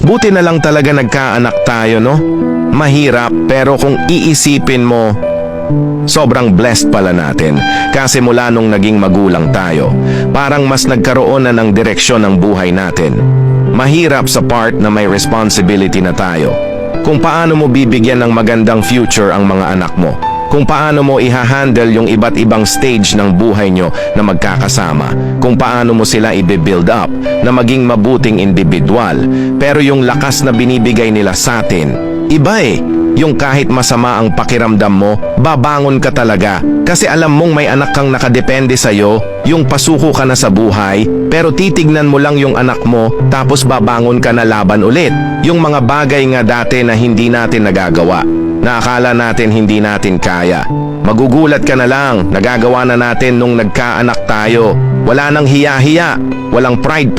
Buti na lang talaga nagkaanak tayo, no? Mahirap, pero kung iisipin mo, sobrang blessed pala natin. Kasi mula nung naging magulang tayo, parang mas nagkaroon na ng direksyon ng buhay natin. Mahirap sa part na may responsibility na tayo. Kung paano mo bibigyan ng magandang future ang mga anak mo. Kung paano mo ihahandle yung iba't ibang stage ng buhay nyo na magkakasama. Kung paano mo sila i-build up na maging mabuting individual. Pero yung lakas na binibigay nila sa atin, iba eh. Yung kahit masama ang pakiramdam mo, babangon ka talaga. Kasi alam mong may anak kang nakadepende sa'yo, yung pasuko ka na sa buhay, pero titignan mo lang yung anak mo, tapos babangon ka na laban ulit. Yung mga bagay nga dati na hindi natin nagagawa, na akala natin hindi natin kaya. Magugulat ka na lang, nagagawa na natin nung nagkaanak tayo. Wala nang hiya-hiya, walang pride,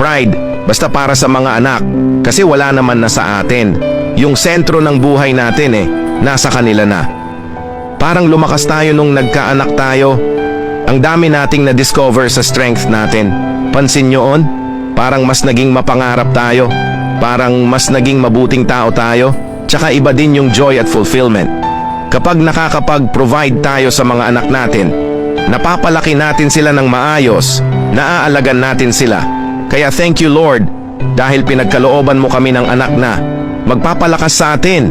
basta para sa mga anak. Kasi wala naman na sa atin. Yung sentro ng buhay natin nasa kanila na. Parang lumakas tayo nung nagkaanak tayo. Ang dami nating na-discover sa strength natin. Pansin nyo on? Parang mas naging mapangarap tayo. Parang mas naging mabuting tao tayo. Tsaka iba din yung joy at fulfillment. Kapag nakakapag-provide tayo sa mga anak natin, napapalaki natin sila ng maayos, naaalagan natin sila. Kaya thank you Lord, dahil pinagkalooban mo kami ng anak na magpapalakas sa atin.